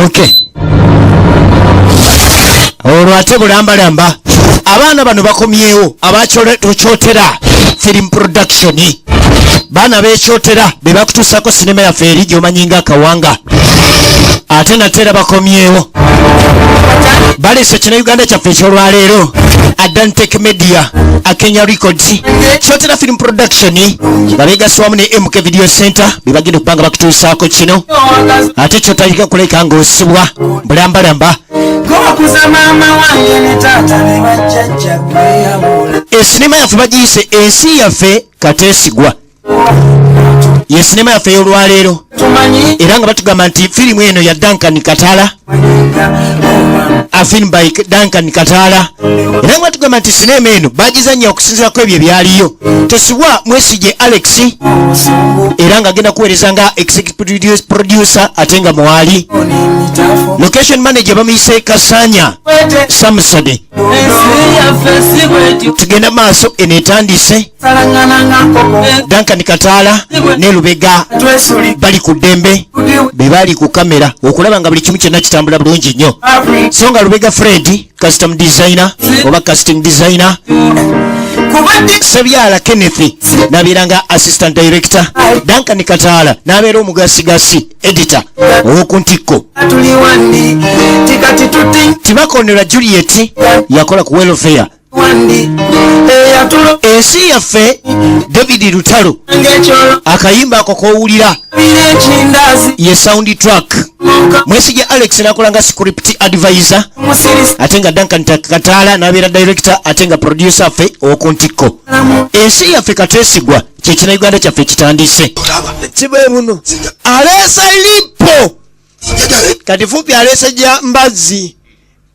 Okay. Olwate bulamba abaana bano bakomyewo abakyotera film production baana bekyotera be bakutuusako sinema yaffe eri gy'omanyi nga Kawanga ate natera bakomyewo balese kino Uganda kyaffe ekyolwaleero Adantech Media Akenya Records kyotera film production babeegase wamu ne MK Video Center bebagenda okubanga bakutuusaako kino ate kyotayika kuleka ng'osibwa bulambalamba esinema yaffe bagiyise ensi yaffe kateesigwa ye sinema yaffe ey'olwaleero era nga batugamba nti firimu eno ya Duncan Katala a film by Duncan Katala era nga batugamba nti sinema eno bagizanya okusinziirako ebyo ebyaliyo Tesibwa Mwesige Alex era nga agenda kuweereza nga executive producer ate nga mwali location manager bamuyise Kasanya Samusade tugenda maaso enetandise Duncan Katala ne Lubega bali ku ddembe be bali ku kamera okulaba nga buli kimu kyonna kitambula bulungi nnyo so nga Lubega Fred custom designer oba casting designer Sebyala Kenneth nabiranga assistant director Duncan Katala nabeera omugasigasi editor owokuntiko Tibakonera Juliet yakola ku welfare ensi yaffe David Lutalo akayimba ako kowulira ye sound track Mwesige Alex nakolanga script advisor ate nga Duncan Katala nabeera director ate nga producer ffe owokuntiko ensi yaffe kateesigwa kyekina Uganda kyaffe kitandise kibwe muno aleesa lipo kati fupi aleesa gya Mbazzi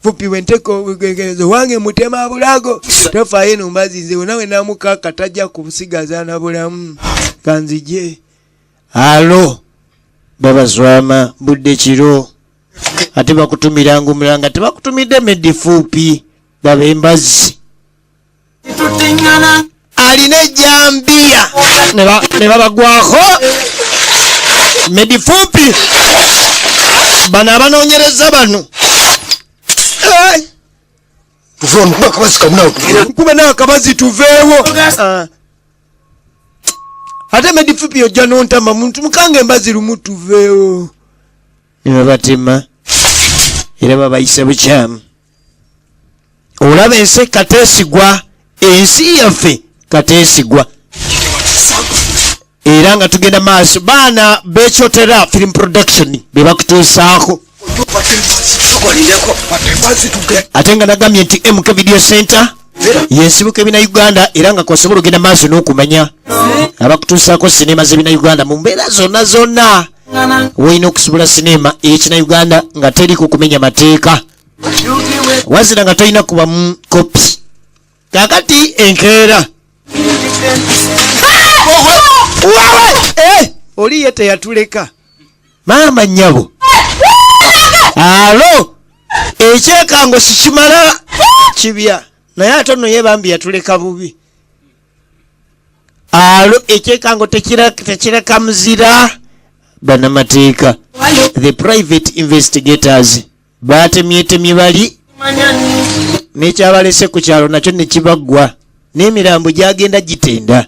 fupi wenteko wegegezo wange mutema bulago tofaayo no Mbazzi nze nawe namukaka tajja kubusigaza na bulamu kanzije alo baba zwama budde kiro ate bakutumiranga omulanga tebakutumidde meddi fupi baba Mbazzi aline jambia ne babagwako meddi fupi bana abanoonyereza bano kuba n'akabazi tuveewo ate meddi fupi ojja nontama muntu mukange Mbazzi lumu tuveewo ne babatema era babayise bukyamu olaba ensi kateesigwa ensi yaffe kateesigwa era nga tugenda maaso baana bekyotera film production be bakutuusaako ate nga nagambye nti MK Video Center yensibuka ebina Uganda era nga kwasobola ogenda maaso n'okumanya abakutuusaako sinema z'ebina Uganda mu mbeera zonna woyina okusobola sinema ey'ekina Uganda nga teri ku kumenya mateeka wazira nga tolina kuba mu kopi kakati enkeera oli ye teyatuleka maama nnyabo alo ekyekango sikimala kibya naye ate nno yebambi yatuleka bubi alo ekyekango tekireka muzira banamateeka the private investigators batemyetemye bali n'ekyabalese ku kyalo nakyo ne kibaggwa n'emirambo gyagenda gitenda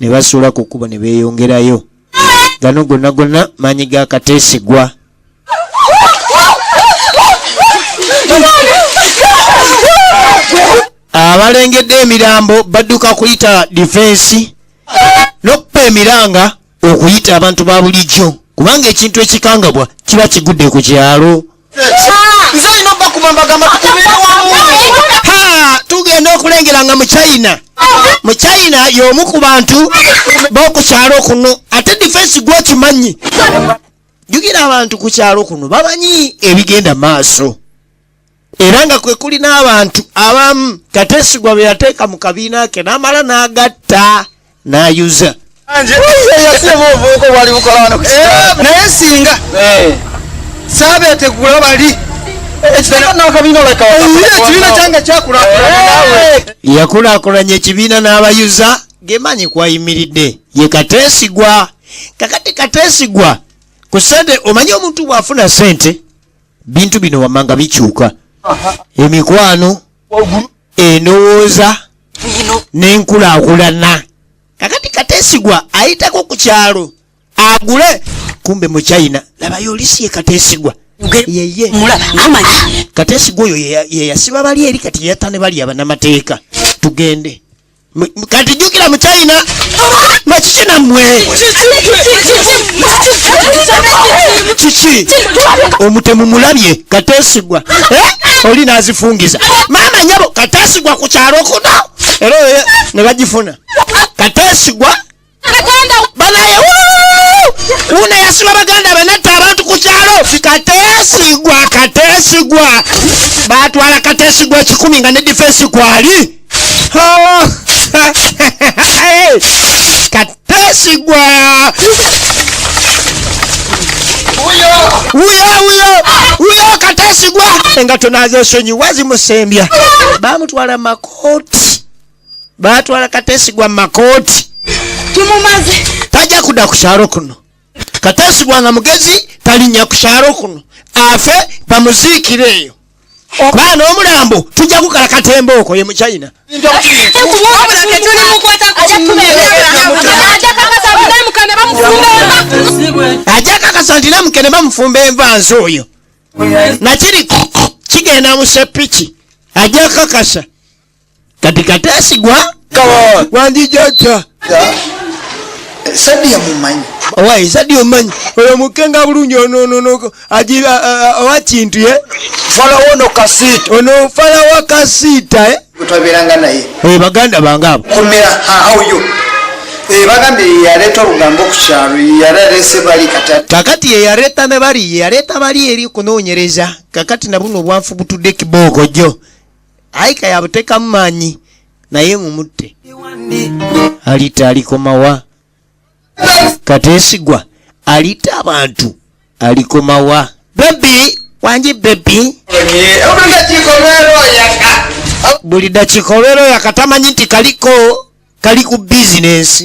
ne basuula ku kkubo ne beeyongerayo gano gonna maanyi ga kateesigwa abalengedde emirambo badduka kuyita defense n'okupa emiranga okuyita abantu ba bulijjo kubanga ekintu ekikangabwa kiba kigudde ku kyalo tugenda okulengera nga mu China y'omu ku bantu b'oku kyalo kuno ate defense gwokimanyi jugira abantu ku kyalo kuno bamanyi ebigenda maaso era nga kwe kuli n'abantu abamu Kateesigwa be yateeka mu kabiina ke n'amala n'agatta n'ayuza naye singa saabeetegula bali ekibiina kyange yakulaakulanya ekibiina n'abayuza gemanyi kwayimiridde ye Kateesigwa kakati Kateesigwa ku sente omanyi omuntu bw'afuna sente bintu bino wamanga bikyuka emikwano endowooza n'enkulaakulana kakati Kateesigwa ayitako ku kyalo agule kumbe mu China labayo olisi ye Kateesigwa yeye Kateesigwa oyo ye yasiba bali eri kati yatane bali abanamateeka tugende kati jukira mu China machina mwe chichi omutemu mulabye Kateesigwa oli nazifungiza mama nyabo Kateesigwa ku kyalo kuno ero ne bagifuna Kateesigwa banaye una yasiba baganda banatta abantu ku kyalo Kateesigwa batwala Kateesigwa 10 nga ne defense kwali Kateesigwa uyo Kateesigwa engato nazo sonyi wazi musembya bamutwala makoti batwala Kateesigwa makoti tumumaze tajja kuda ku kyalo kuno Kateesigwa nga mugezi talinya ku kyalo kuno afe bamuziikireeyo bana omulambo tujja kukala katembo oko ye mu China ajaka kasantina mukene bamufumba envansi oyo nakiri kigenda mu sepiki ajaka kasa kati Kateesigwa wandijata Sadia mumanyi owai Sadia mumanyi oyo mukenga bulungi ono ajiba owakintu ye falawo kasita ono falawo kasita kutwabiranga naye baganda bangabo komera ayo bagambe yaleta olugambo ku kyalo yalese bali kakati ye yaleta ne bali yaleta bali eri kunoonyereza kakati na buno bwanfu butudde kiboko jo aika yabuteka mumanyi naye mumutte alita alikomawa Kateesigwa alita abantu alikomawa baby wanje baby buli dakikolero yakatamanyi nti kali ku business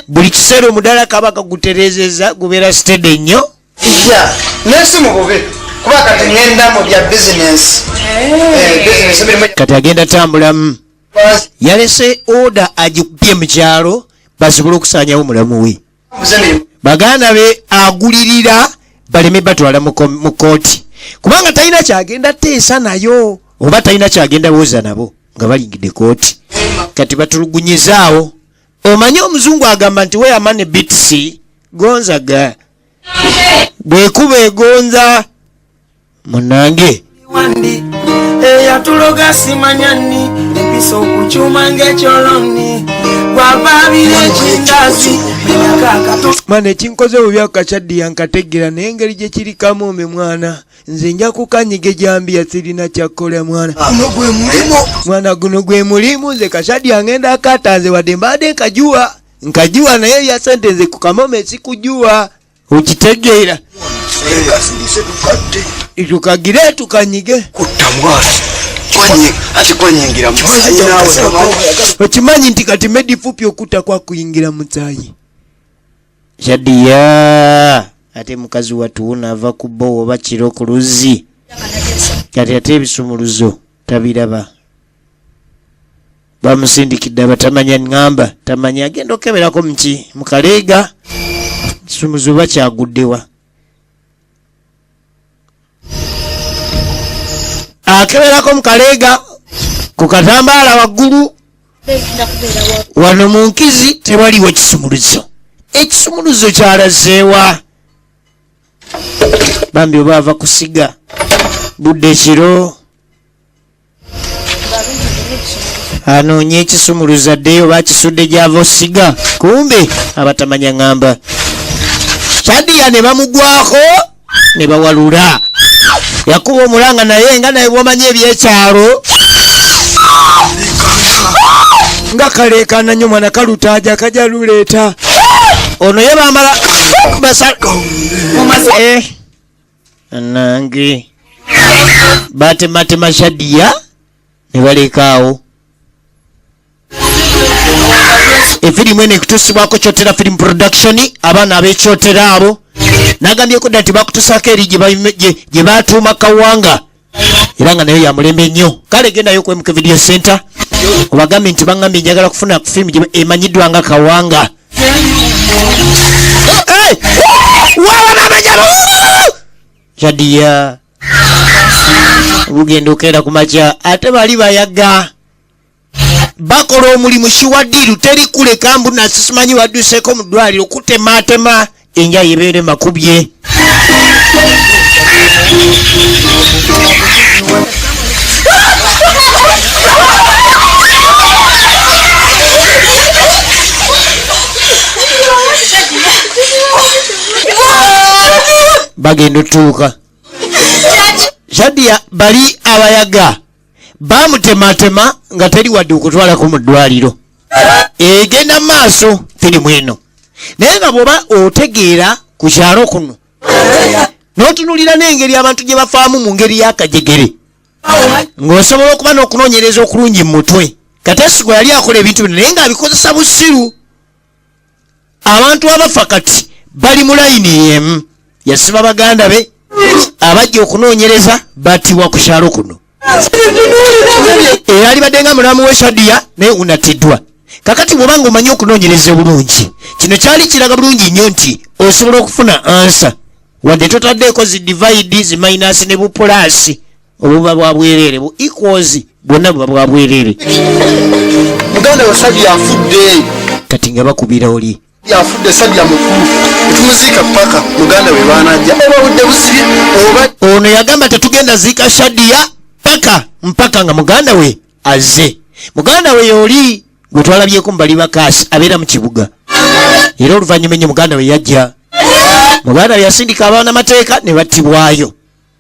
buli kiseera omudala kaba kaguterezeza gubeera steady nnyo nesi mubube kuba kati ngenda mu bya business kati agenda tambulamu yalese order agikubye mu kyalo basobole okusaanyawo mulamu we baganda be agulirira baleme batwala mu kooti kubanga talina kyagenda teesa nayo oba talina kyagenda booza nabo nga balingidde kooti kati batulugunyizaawo omanyi omuzungu agamba nti we amane bitsi gonzaga bwekuba egonza munange eyatuloga simanyani episo okukyuma ng'ekyoloni gwababire ekindazi mwana ekinkoze bubi akakyaddi yankategera naye engeri gye kirikamu ome mwana nze nja kukanyiga ejambiya sirina kyakkola mwana guno gwe mulimu nze kakyaddi angenda akatanze wadde mbadde nkajuwa naye ya sente nze ku kamome sikujuwa okitegeera tukagire tukanyige okimanyi nti kati medifupi okutta kwa kuyingira mutsayi Shadiya ate mukazi watuuna ava ku bbo oba kiro ku luzzi kati ate ebisumuluzo tabiraba bamusindikidde abatamanya ngamba tamanya agenda okeberako muki mukaleega kisumuluzo bakyaguddewa akeberako mukaleega ku katambaala waggulu wano mu nkizi tewaliwo kisumuluzo ekisumuluzo kyalazeewa bambi oba ava kusiga budde kiro anoonye ekisumuluzo addeyo oba kisudde gy'ava osiga kumbe abatamanya ngamba Shadiya ne bamugwako ne bawalula yakuba omulanga naye nga naye bwomanyi ebyekyalo nga kaleekana nnyo mwana kalutaaja kajja luleeta ono ye bambala nange batematema Shadiya ne balekaawo efirimu eno ekutuusibwako Kyotera Film Production abaana ab'ekyotera abo nagambyeko dda nti bakutusaako eri gye batuuma Kawanga era nga nayo yamulembe nnyo. Kale gendayo ku MK Video Center obagambe nti baŋŋambye njagala kufuna ku firimu emanyiddwa nga Kawanga. Shadia bugenda okeera ku makya ate bali bayaga bakola omulimu shiwadiru teri kuleka mbuna simanyi wadduseeko mu ddwaliro kutematema enja yebeere makubye. Bagenda otuuka Shadia bali abayaga bamutematema nga teri wadde okutwalako mu ddwaliro. Egenda maaso firimu eno naye nga bw'oba otegeera ku kyalo kuno n'otunulira n'engeri abantu gye bafaamu mu ngeri y'akajegere ng'osobola okuba n'okunoonyereza okulungi mu mutwe. Kateesigwa yali akola ebintu bino naye ng'abikozesa busiru. Abantu abafa kati bali mu layini y'emu. Yasiba baganda be abajja okunoonyereza battibwa ku kyalo kuno. Era alibadde nga mulamu we Shadia naye unatiddwa. Kakati bw'obanga omanyi okunoonyereza bulungi kino kyali kiraga bulungi nnyo nti osobola okufuna ansa wadde totaddeeko zi divide zi minus ne bupulaasi obuba bwa bwereere bu equals bwonna buba bwa bwereere. Muganda wa Shadia afudde kati nga bakubira oli yafudde Shadia mukulu tumuziika paka muganda we baanajja oba budde busibye oba ono yagamba tetugenda ziika Shadia mpaka nga muganda we azze. Muganda we yoli gwe twalabyeko mu bali bakaasi abeera mu kibuga era oluvannyuma ennyo muganda we yajja. Muganda we yasindika abaana mateeka ne battibwayo.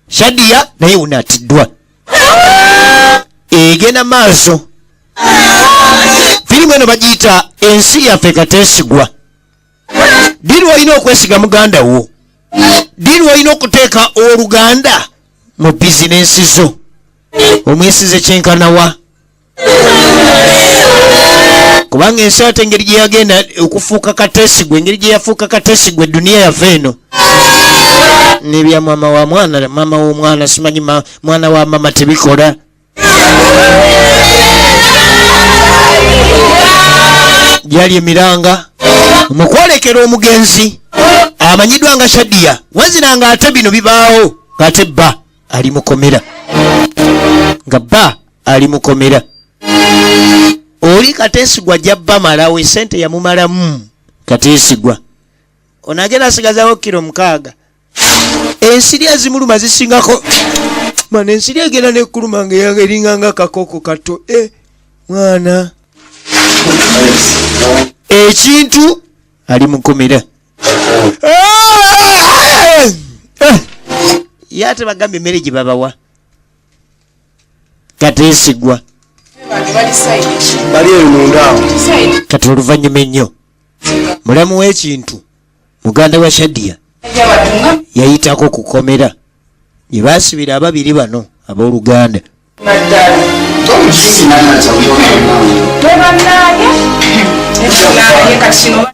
Shadia naye unatiddwa. Egenda maaso firimu eno bagiyita ensi yaffe Kateesigwa. Diri olina okwesiga muganda wo, diri olina okuteeka oluganda mu bizinensi zo. Omwesize kyenkanawa kubanga ensi ate engeri gye yagenda okufuuka Kateesigwa, engeri gye yafuuka Kateesigwa edduniya yaffe eno nebya mama wa mwana, mama w'omwana simanyi mwana wa mama tebikola. Gyali emiranga mukwolekera omugenzi amanyiddwa nga Shadia wazira nga ate bino bibaawo ng'ate bba ali mukomera nga bba ali mukomera. Oli Kateesigwa jabba malawe sente yamumalamu Kateesigwa ono agenda asigazawo kilo 6. Ensiri ezimuluma zisingako mana ensiri egenda nekuluma nga yageringanga kakoko kato mwana ekintu ali mukomera. Yate bagambe emmere gye babawa Kateesigwa bali mundaawo. Kati oluvannyuma ennyo mulamu w'ekintu muganda wa Shadia yayitako kukomera gye baasibira ababiri bano abooluganda.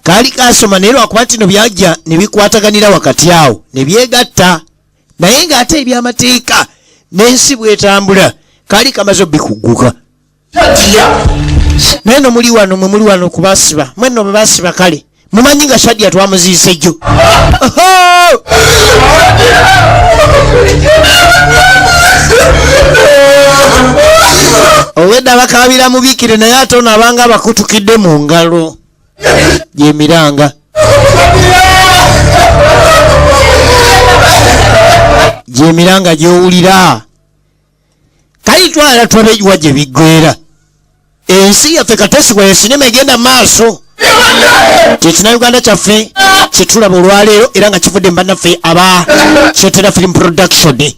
Kaali kaasoma naye lwakuba nti no byajja ne bikwataganira wakati awo ne byegatta naye ng'ate ebyamateeka n'ensi bw'etambula kaali kamaze obbikugguka. Naye no muli wano mwe muli wano kubasiba mwenno bwe basiba kale mumanyi nga Shadia twamuziise jjo. Owedda bakabira mubiikire naye ate ono abanga abakutukidde mu ngalo gyemiranga. Gyemiranga gy'owulira kali twala twabeyiwa gye biggweera. Ensi yaffe Kateesigwa ye sinema egenda maaso. Kyekina kyaffe kyetulaba olwaleero era nga kivudde mu bannaffe aba Kyotera Film Production.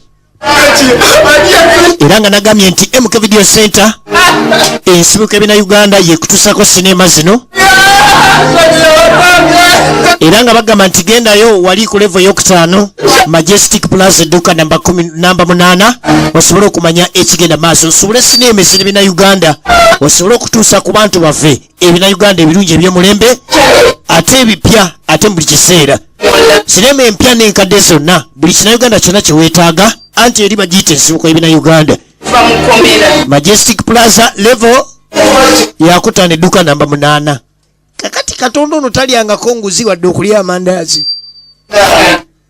Era nga nagambye nti MK Video Center ensibuko ebina Uganda yekutusako sinema zino era nga bagamba nti gendayo wali ku level y'okutaano Majestic Plaza edduuka namba 8 osobole okumanya ekigenda maaso osobole sinema eziribina Uganda osobole okutuusa ku bantu baffe ebina Uganda ebirungi eby'omulembe ate ebipya ate mu buli kiseera. sinema empya n'enkadde zonna buli kinnauganda kyonna kyeweetaaga anti eri bagiyita ensibuko y'ebinnauganda. Majestic Plaza level yakutana edduuka namba 8. kakati Katonda ono talyangako nguzi wadde okulya amandaazi.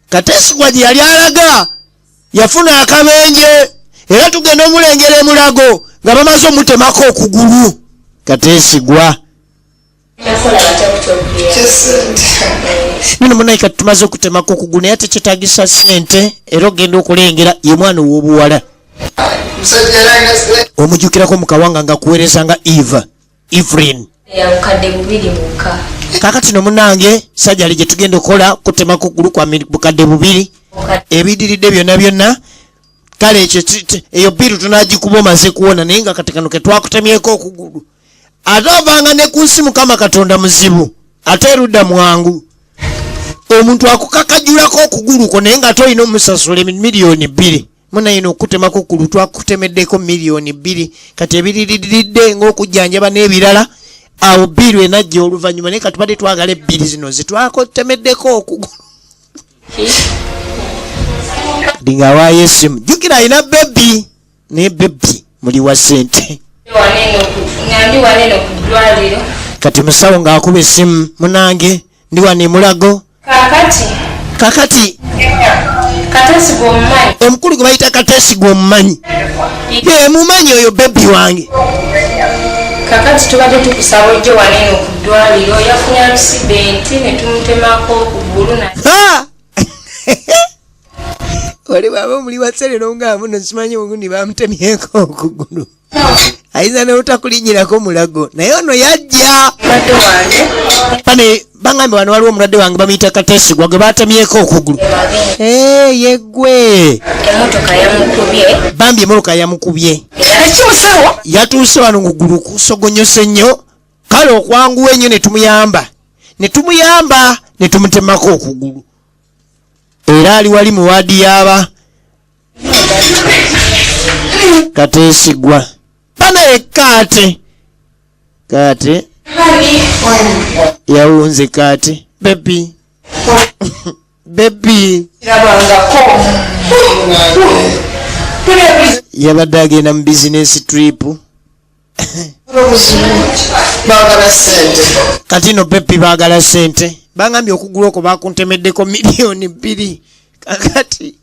Kateesigwa gye yali alaga yafuna akabenje era tugenda omulengera emulago nga bamaze omutemako okugulu. Kateesigwa nino munaye kati tumaze okutemako okugulu naye ate kyetaagisa ssente era ogenda okulengera ye mwana ow'obuwala omujjukirako mu kawanga nga kuweereza nga Evelyn. Kakati no munange sajjali gye tugenda okukola kutemako okugulu kwa bukadde 2 ebidiridde byonna kale ekyo eyo biru tunagikuba omaze kuwona naye nga kati kano ke twakutemyeko okugulu ate ovanga ne ku nsi Mukama Katonda muzibu ate erudda mwangu omuntu akukakajulako okuguluko naye nga tolina omusasula miliyoni 2 munayina okutemako okugulu twakutemeddeko miliyoni 2 kati ebiriridde ng'okujjanjaba n'ebirala awo biru enajja oluvannyuma naye katubadde twagala 2 zino zitwakutemeddeko okugulu dinga waayo essimu jjukira alina bebi naye bebi muli wa ssente kati musawo ng'akuba essimu munange ndi wano emulago kakati omukulu gwe bayita Kateesigwa omumanyi ye mumanyi oyo bebi wange kakati tubadde tukusaba ojje wano eno ku ddwaliro yafunye abisidenti ne tumutemako okugulu oli baba muli waserero nga muno simanyi ogundi bamutemyeko okugulu ayinza n'obutakulinyirako mulago naye ono yajja pane baŋŋambe wano waliwo omulwadde wange bamuyita Kateesigwa gwe batemyeko okugulu yeggwe bambi emmotoka yamukubye yatuuse wano ngugulu kusogonyose nnyo kale okwanguwa ennyo netumuyamba netumutemako okugulu era ali wali mu waadi yaaba Kateesigwa pana ekkaate kaate yawunze kaate bebi yabadde agenda mu bizinesi trip kati no bebi baagala ssente bangambye okugulu okwo bakuntemeddeko miliyoni 2 kakati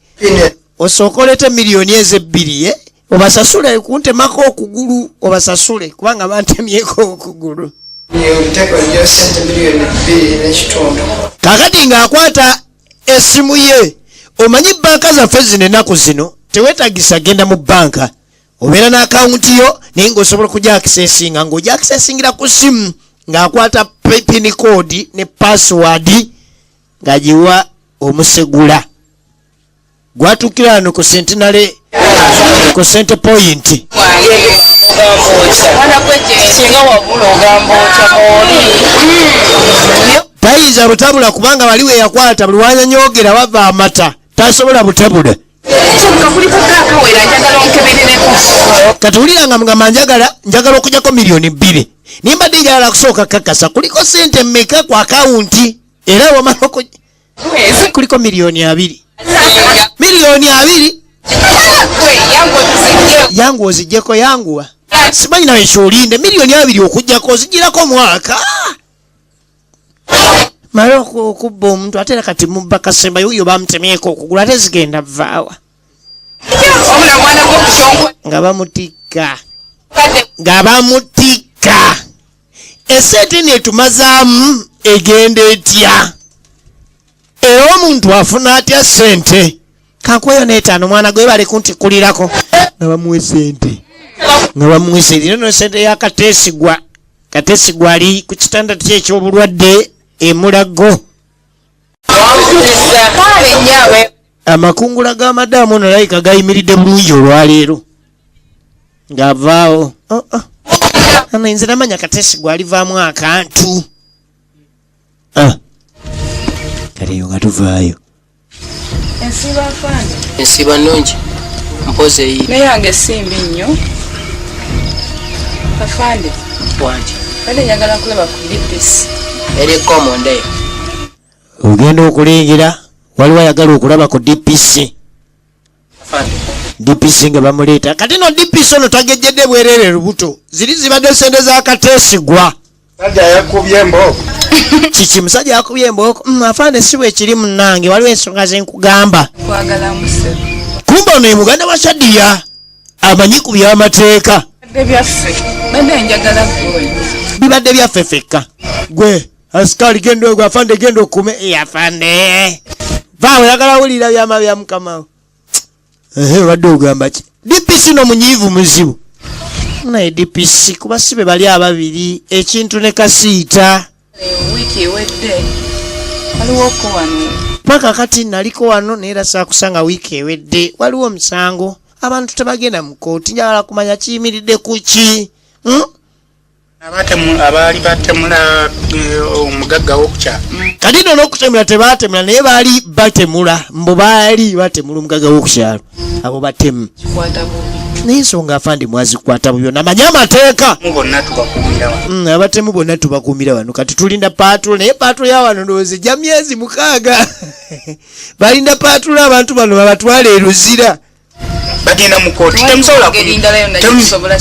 osookolete miliyoni ezo 2 obasasule kuntemako okugulu obasasule kubanga bantemyeko okugulu kakati ng'akwata essimu ye omanyi banka zaffe zino ennaku zino teweetagisa genda mu banka obeera n'akawunti yo naye ng'osobola okujja akisesinga ng'ojja akisesingira ku ssimu ng'akwata pin code ne password ng'agiwa omusegula gwatuukira wano ku Centenary ku Center Point tayinza butabula kubanga wali we yakwata buli wanyanyogera wava amata tasobola butabula kati wuliranga mugamba njagala okujjako miliyoni 2 nimbadde njagala kusooka kakasa kuliko sente mmeka ku akawunti era wamala kuliko miliyoni 2 yangu ozijjeko yanguwa simanyi nawe kyolinde miliyoni 2 okujjako ozigirako mwaka mala okubba omuntu ate era kati mubba Kasemba yoyo bamutemyeko okugulu ate zigenda vaawa nga bamutikka esente netumazaamu egenda etya era omuntu afuna atya sente kankweyo n'etaano mwana gwe bale kuntikulirako nga bamuwe sente nono sente ya Kateesigwa ali ku kitanda kye eky'obulwadde emulago amakungula g'amadaamu ono layika gayimiridde bulungi olwaleero ng'avaawo nze namanya Kateesigwa alivaamu akantu kale eyo nga tuvaayo ensiba nnungi mpoze eyi naye yange simbi nnyo afande wangi kale njagala kulaba ku lipisi eriko omondeyo ogenda okulengera waliwo ayagala okulaba ku DPC nga bamuleeta kati no DPC ono tagejjedde bwerere lubuto ziri zibadde sente za Kateesigwa sajja yakubye embooko kiki musajja yakubye embooko afande si bwe kiri munnange waliwo ensonga zenkugamba kumba ono ye muganda wa Shadiya amanyi ku byamateeka bibadde byaffe fekka gwe asikali gendo gwe afande gendo okume afande vaawe yagala wulira byama bya mukamawo wadde ogamba ki DPC no munyiivu muzibu naye DPC kuba sibe bali ababiri ekintu ne kasiita wiiki ewedde waliwoko wano paka kati naliko wano neera saakusanga wiiki ewedde waliwo omusango abantu tebagenda mu kooti njagala kumanya kiyimiridde ku ki abaali batemula omugagga w'okukyalo kati no n'okutemula tebaatemula naye baali batemula mbu baali batemula omugagga w'okukyalo abo batemu naye ensonga afandi mwazikwata bubyo namanye amateeka abatemu bonna tubakuumira wano kati tulinda paatulo naye paatulo ya wano ndowooza ejja myezi 6 balinda paatulo abantu bano babatwala eruzira bagenda mu kooti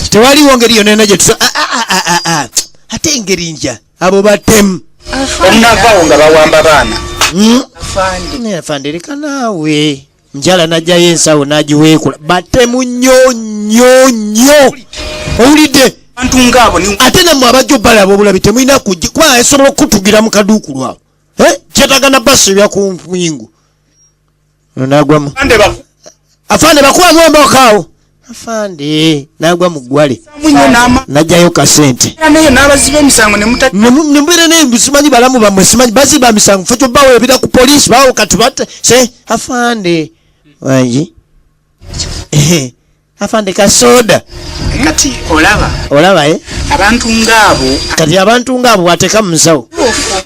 tewaliwo ngeri yonna yonna gyetusa ate engeri nja abo batemu omunavaawo nga bawamba baana afande leka naawe njala najjayo ensawo nagiweekula batemu nnyo owulidde abantu ngaabo ate nammwe abajja obalaba obulabi temulina kujja kuba esobola okutugira mu kaduuku lwabo kyetagana basi ebya ku mwingu nagwamu afande bakuba mwembokaawo afande nagwa mu ggwale najjayo kasente n'abaziba emisango nembeera naye simanyi balamu bammwe simanyi baziba emisango fe kyobawebira ku poliisi bawo kati bate afande wangi afande kasoda kati olaba abantu ngaabo kati abantu ngaabo bwateka mu nsawo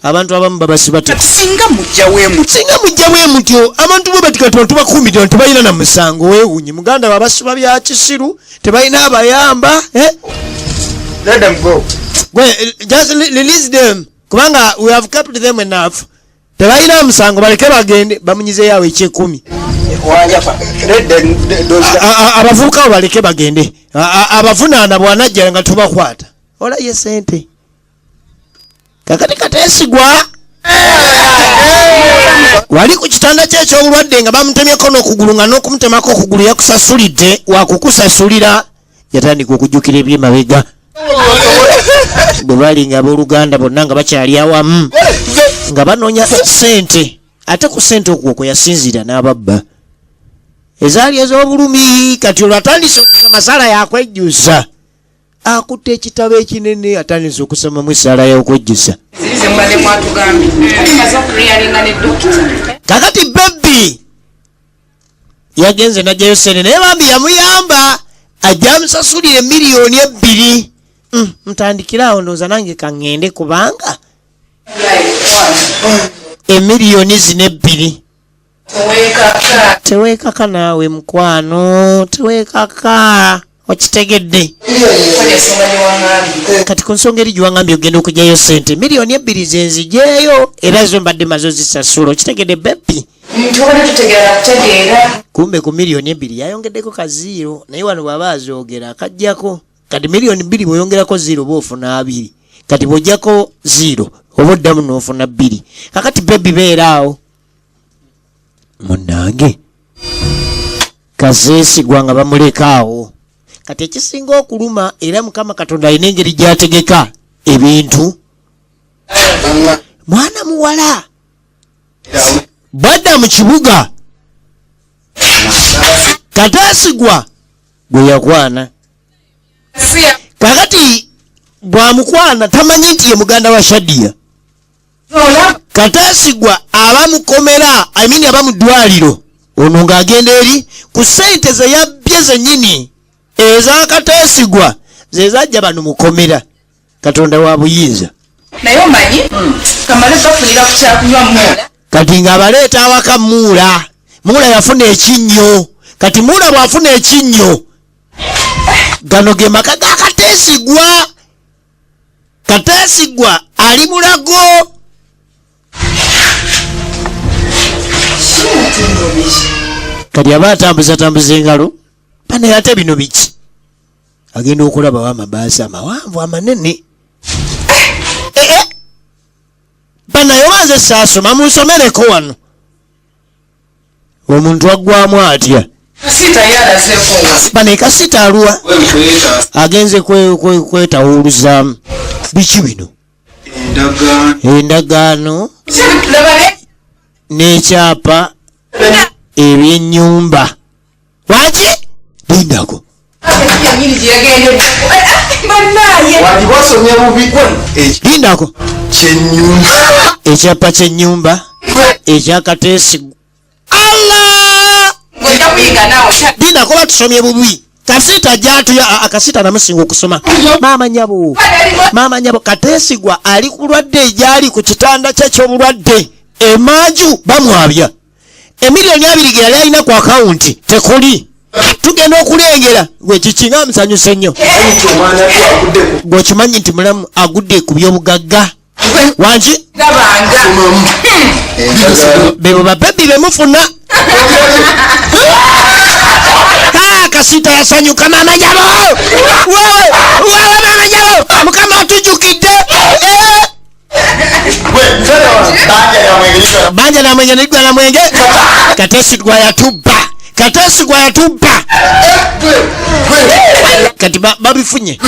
abantu abamu babasibateka singa mujja bwe mutyo abantu bwe bati kati tubakuumidde tebalina na musango weewunye muganda babasiba bya kisiru tebalina abayamba let them go just release them kubanga we have kept them enough tebalina musango baleke bagende bamunyizeyo awo ekyekumi abavubuka abo baleke bagende abavunaana bwanajjala nga tubakwata olaye sente kakati Kateesigwa wali ku kitanda kye eky'obulwadde nga bamutemyeko n'okugulu nga n'okumutemako okugulu yakusasulidde wakukusasulira yatandika okujjukira ebyemabega bwe bali nga abooluganda bonna nga bakyali awamu nga banoonya sente ate ku sente okwo yasinzira n'ababba ezaali ez'obulumi kati olwo atandise okusoma sala yakwejjusa akutte ekitabo ekinene atandise okusomamu esala y'okwejjusa kakati bebbi yagenze najjayo sente naye bambi yamuyamba ajja amusasulire miliyoni 2 mutandikirawo ndowooza nange kaŋŋende kubanga emiliyoni zino 2 teweekaka naawe mukwano teweekaka okitegedde kati ku nsonga eri giwangambye ogenda okugyayo sente miliyoni 2 zenzijeeyo era zo mbadde mazo zisasula okitegedde bebbi kumbe ku miliyoni 2 yayongeddeko kaziiro naye wano bw'aba azoogera akajjako kati miliyoni 2 bw'oyongerako 0 oba ofuna 2 kati bw'ojjako 0 oba oddamu n'ofuna 2 kakati bebbi beeraawo munnange Kateesigwa nga bamulekaawo kati ekisinga okuluma era Mukama Katonda alina engeri gy'ategeka ebintu mwana muwala bwadda mu kibuga Kateesigwa gwe yakwana kakati bwamukwana tamanyi nti ye muganda wa Shadiya Kateesigwa abamukomera abamuddwaliro ono ng'agenda eri ku sente ze yabbye zennyini eza Kateesigwa ze zajja bano mukomera Katonda wa buyinza naye omanyi kamale bafunira ku kyakunywa muula kati ng'abaleeta awaka muula yafuna ekinnyo kati muula bw'afuna ekinnyo gano ge maka ga Kateesigwa ali mulago kati aba atambuza engalo bana ate bino biki agenda okulabawo amabaasi amawanvu amanene banayo banze saasoma munsomereko wano omuntu aggwamu atya bana ekasita aluwa agenze kwetawuluzaamu biki bino endagaano n'ekyapa ebyennyumba waki lindako lindako ekyapa kyennyumba ekyakateesigu lindako batusomye bubi kasita jatuya akasita namusinga okusoma mama nyabo kateesigwa ali kulwadde ejali ku kitanda ky'ekyobulwadde emanju bamwabya emiliyoni 2 ge yali alina ku akawunti tekuli tugenda okulengera gwe kikinga musanyuse nnyo gwekimanyi nti mulamu agudde ku byobugagga wanki bebo babebi bemufuna kasita yasanyuka mama nyabo mama nyabo mukama atujjukidde banja na mwenge nigwa na mwenge kateesigwa yatubba kati babifunye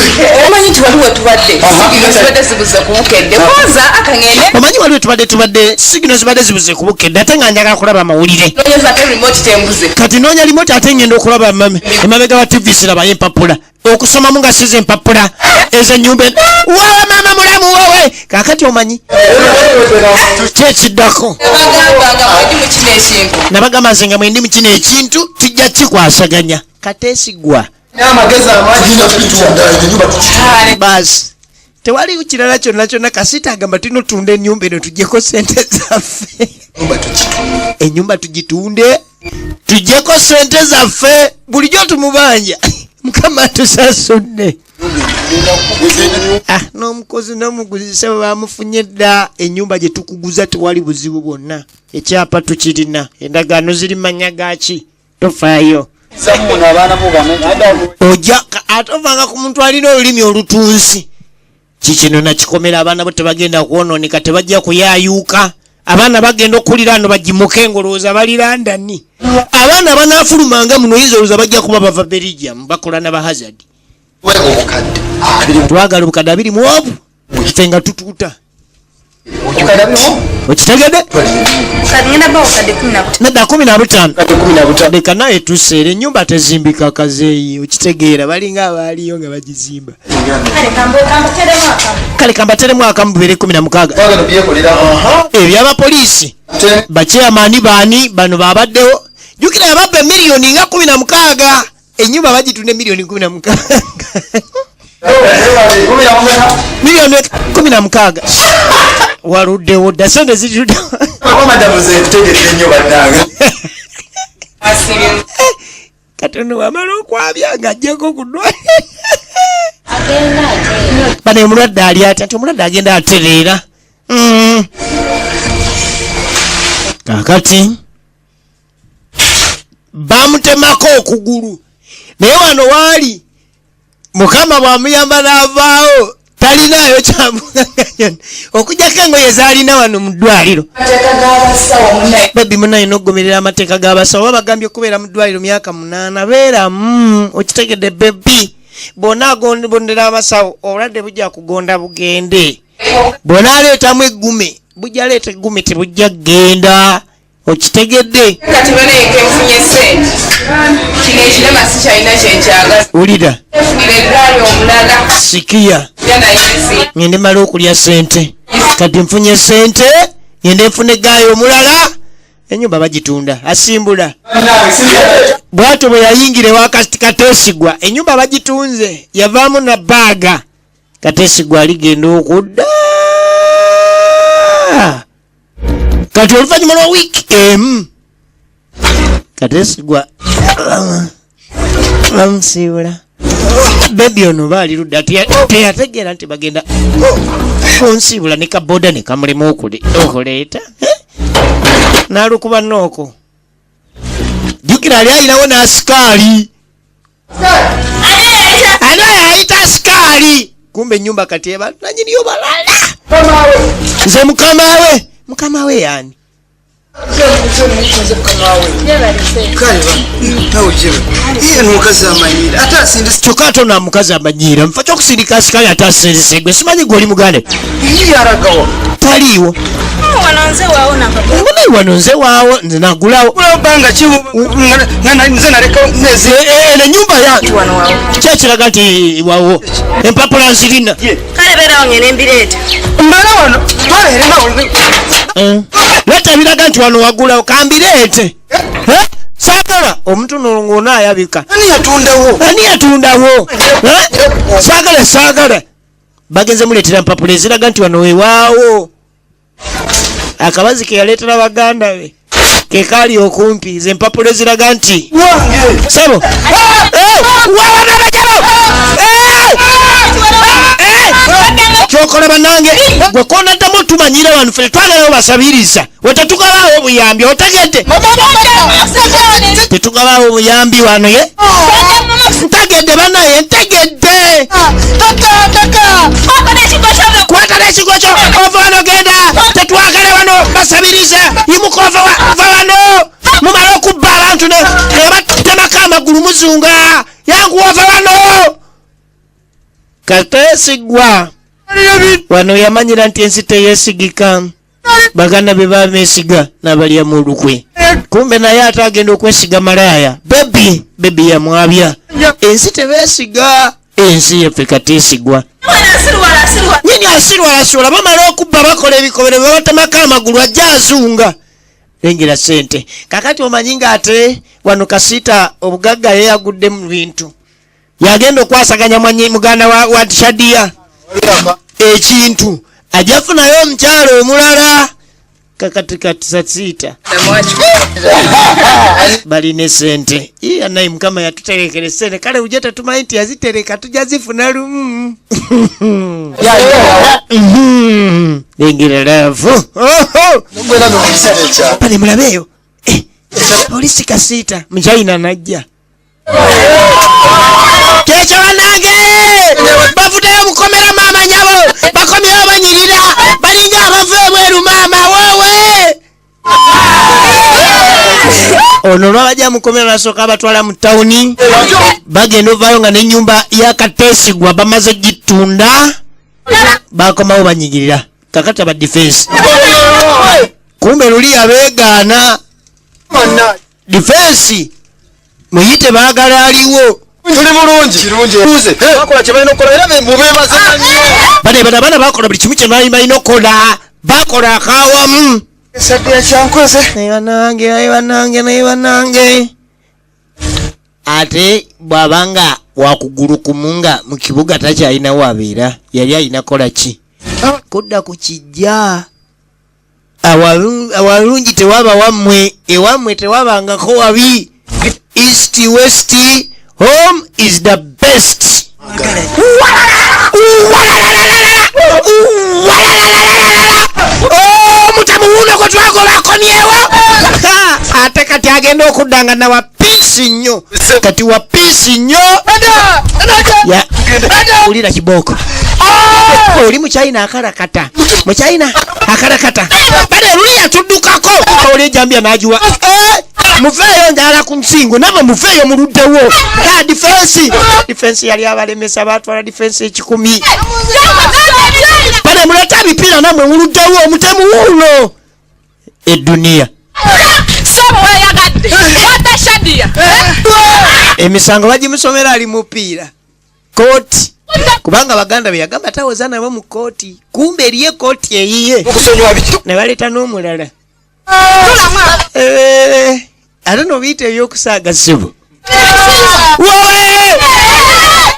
omanyi nti waliwo tubadde zibuze ku bukedde koza akangende omanyi waliwo tubadde sigino zibadde zibuze ku bukedde ate nga njagala kulaba amawulire kati noonya limoti ate ngenda okulaba emabega wa tv sirabayo empapula okusomamu nga siza empapula ez'ennyumba wawe mama mulamu wowe kakati omanyi kyekiddako nabagamba nze nga mwendi mu kino ekintu tujja kikwasaganya kateesigwa basi tewali kirala kyonna kasita agamba tulina otunda ennyumba eno tujjeko sente zaffe ennyumba tugitunde tujjeko sente zaffe bulijjo tumubanja mukama tusasudde n'omukozi n'omuguzisa bwe bamufunye dda ennyumba gye tukuguza tewali buzibu bwonna ekyapa tukirina endagaano ziri manya gaki tofaayo ojja ate ovanga ku muntu alina olulimi olutunzi kikino nakikomera abaana bo tebagenda kwonooneka tebajja kuyaayuuka abaana bagenda okulira ano bagimuke engolooza bali London abaana banaafulumanga muno oyinza olowooza bajja kuba bava Belgium bakola na bahazard twagala obukadde 2 mu obu ffe nga tutuuta okitegedde nedda 15 leka naye tuseera ennyumba tezimbika kazeeyi okitegeera balinga abaaliyo nga bagizimba kale kambateremu akamu 2016 ebyabapoliisi bakyeyamaani baani bano babaddewo jjukira yababba miliyoni nga 16 ennyumba bagitunda miliyoni 16 miliyoni 16 waluddewo dda sente zituddewo katono wamala okwabya ng'ajjako ku ddwaliro bano omulwadde ali ati nti omulwadde agenda atereera kakati bamutemako okugulu naye wano waali mukama bwamuyamba n'avaawo talinayo kyamuganyana okugjako engoye zaalina wano mu ddwaliro bebi munaye n'okugomerera amateeka g'abasawo babagambye okubeera mu ddwaliro myaka 8 beeramu okitegedde bebi bonna agondera abasawo obulwadde bujja kugonda bugende bwona aleetamu eggume bujja aleeta eggume tebujja kgenda okitegedde kati baneke mfunye sente kino ekirema si kyalina kyenkyagala wulira efunire eddwaliro omulala sikiya ngende mala okulya sente kati nfunye sente ngende nfuna eggaayo omulala ennyumba bagitunda asimbula bwatyo bwe yayingira ewa kateesigwa ennyumba bagitunze yavaamu na baaga kateesigwa aligenda okudda kati oluvannyuma lwa wiiki emu kateesigwa bamusiibula bebi ono baali ludda teyategeera nti bagenda kunsiibula ne kaboda ne kamulema okuleeta n'alukuba nooko jukira ali ayinawo n'asikaali ani ayayita asikaali kumbe nyumba kati eba nanyiniyo balala nze mukama we yani kyokka ate ono mukazi amanyiira nfa kyokusindika asikaali ate asinzise gwe simanyi gwe oli mugande taliiwo wano nze waawo nze nagulawo nenyumba yange kyekiraga nti wawo empapula nzirina leta biraga nti wano wagulawo kambireete saagala omuntu nolongona ayabika ani yatundawo saagala bagenze muleetera mpapula eziraga nti wano wewaawo akabazi ke yaleetera baganda be ke kaali okumpi ze empapula eziraga nti sebo kyokola bannange gwe konaddamu tumanyire wanu ffe twagalawo basabiriza wetetugabaawo obuyambi otegedde tetugabaawo obuyambi wano ye ntegedde banaye ntegedde kwata n'ekigo kyo ova wano genda tetwagala wano basabiriza yimuka ova wano mumala okubba abantu nebatemako amagulu muzunga yangu ova wano kateesigwa wano yamanyira nti ensi teyesigika baganda be bamesiga n'abalya mu lukwe kumbe naye ate agenda okwesiga malaaya bebi yamwabya ensi tebesiga ensi yaffe kateesigwa nyini asirwalasirwala bamala okubba bakola ebikobere bebatemako amagulu ajja azunga lengera sente kakati omanyi nga ate wano Kasiita obugagga yeyagudde mu bintu yagenda okwasaganya muganda wa Shadiya ekintu ajafunayo omukyalo omulala kakati Kasiita balina sente anayi mukama yatuterekera sente kale uje tetumanyi nti yazitereka tujja zifuna lumu lengera laavu pane mulabeeyo polisi Kasiita mukyayina najja kyekyo banange bavudeyo bukomera maama nyabo bakomyewo banyirira balinga abava ebweru maama wowe ono lwabajja mukomera basooka batwala mu tawuni bagenda ovayo nga n'ennyumba yakateesigwa bamaze gitunda bakomawo banyigirira kakati aba defense kumbe luli abeegaana defense muyite baagala aliwo tuli bulungi bakola kye balina okukola era mubeebaze bana bana bakola buli kimu kye balina okukola bakola akawamu esadde ekyankweze naye banange ate bw'abanga wakugulu kumunga mu kibuga takyalinawo abeera yali alina kola ki kudda ku kijja awalungi tewaba wammwe ewammwe tewabangako wabi east west home is the best mutamuwuno gwe twagobakomyewo ate kati agenda okuddanga nawa piisi nnyo kati wa piisi nnyo ulira kibooko oli mukyayina akarakata bale luli yatuddukako oli ejambya nagiwa muveeyo njala ku nsingo naba muveeyo muluddewo difensi yali abalemesa batwala difensi 10 bale muleta mipiira namwe muluddewo omutemu wuuno eduniya emisango bagimusomera ali mupiira kooti kubanga baganda be yagamba tawoza nabo mu kooti kumbe eriye kooti eyiye ne baleeta n'omulala ate nobiyita ebyokusaaga ssebo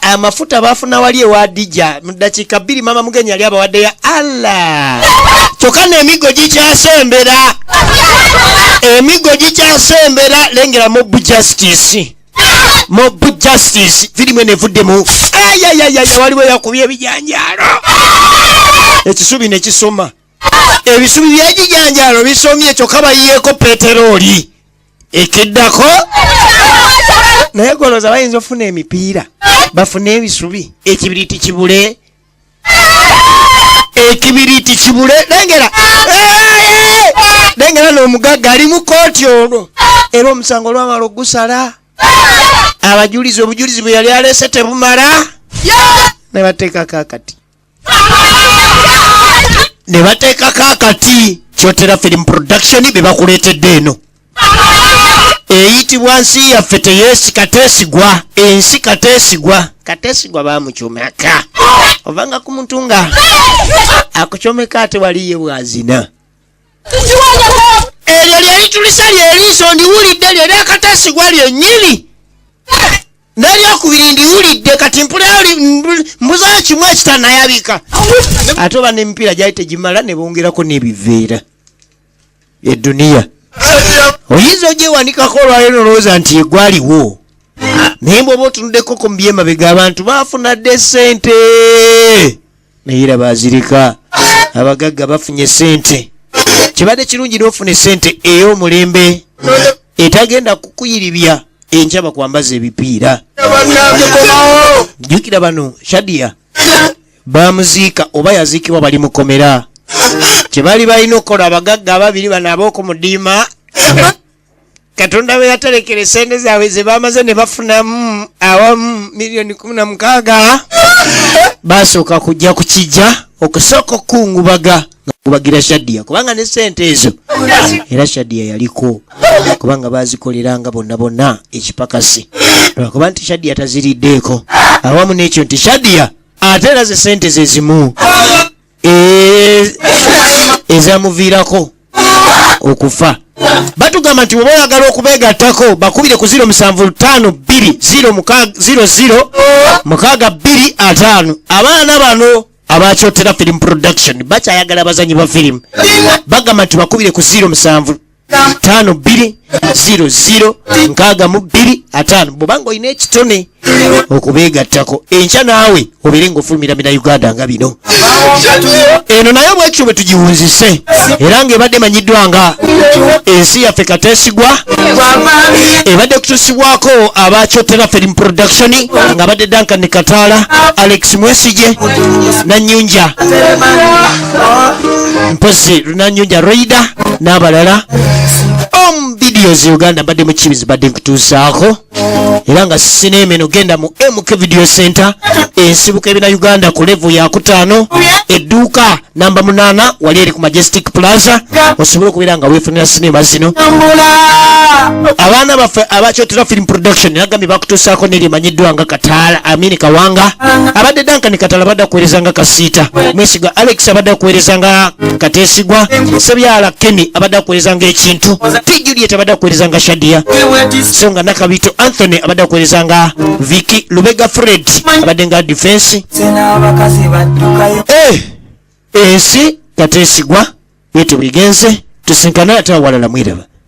amafuta bafuna wali ewa Dija mu ddakiika 2 mama mugenyi yali abawaddeyo alla kyokka n'emigo gikyasembera lengera mob justice firimu enevuddemu waliwo yakubye ebijanjaalo ekisubi nekisoma ebisubi byegijanjaalo bisomye kyokka bayiyeeko peteroli ekiddako naye goloza bayinza ofuna emipiira bafune ebisubi ekibiriti kibule lengera n'omugagga ali mu kooti olwo era omusango olwamala ogusala abajulizi obujulizi bwe yali alese tebumala ne bateekako akati Kyotera Film Production be bakuleetedde eno eyitibwa nsi yaffe teyeesika teesigwa ensi kateesigwa bamukyomeka ovanga ku muntu nga akukyomeka ate waliye bwazina eryo lyalitulisa lyeriiso ndiwulidde lyeri akateesigwa lyennyini nalyokubiri ndiwulidde kati mbuzayo kimu ekitanayabika ate oba n'emipiira gyali tegimala ne bongerako n'ebiveera eduniya oyinza ogyewanikako olwaliro nolowooza nti egwaliwo naye bw'oba otunuddeko mu byemabega abantu baafunadde sente naye era baazirika abagagga bafunye sente kibadde kirungi n'ofuna sente ey'omulembe etagenda kukuyiribya enkya bakwambaza ebipiira jjukira bano Shadia bamuziika oba yaziikibwa bali mukomera kyebali balina okukola abagagga ababiri bano ab'okumudiima Katonda bwe yaterekera sente zaabwe ze bamaze ne bafunamu awamu miliyoni 16 basooka kujja ku kijja okusooka okukungubaga kubagira Shadia kubanga ne sente ezo era Shadia yaliko kubanga bazikoleranga bonna ekipakasi lwakuba nti Shadia taziriddeeko awamu n'ekyo nti Shadia ate era ze sente ze zimu ezamuviirako okufa batugamba nti bw'oba oyagala okubeegattako bakubire ku 0752006225 abaana bano abakyotera Film Production bakyayagala abazanyi ba firimu bagamba nti bakubire ku 0752006225 bw'obanga olina ekitone okubeegattako enkya naawe obeere ng'ofulumira mina Uganda nga bino eno naye bwekityo bwe tugiwunzise era ng'ebadde manyiddwa nga ensi yaffe kateesigwa ebadde kutusibwako abakyotera Film Production nga badde Duncan Kataala, Alex Mwesige, Nanyunja mpozi Nanyunja Raida n'abalala videos Uganda badde mu kibizi badde nkutuusaako era nga sinema eno genda mu MK Video Center ensibuka ebina Uganda ku level ya 5 edduuka namba 8 wali eri ku Majestic Plaza osobole okubeera nga weefunira sinema zino abaana baffe abakyotera Film Production nagambye bakutuusaako neryemanyiddwa nga Kataala Amini Kawanga abadde Duncan Kataala badde akuweereza nga Kasiita Mwesiga Alex abadde akuweereza nga Kateesigwa Sebyala Kenny abadde akuweereza nga Ekintu Juliet abadde akuweereza nga Shadia Songa Nakabito Anthony abadde akuweereza nga Vicky Lubega Fred abadde nga Defense ensi Kateesigwa yetu bigenze tusinkana ate awalala mwiraba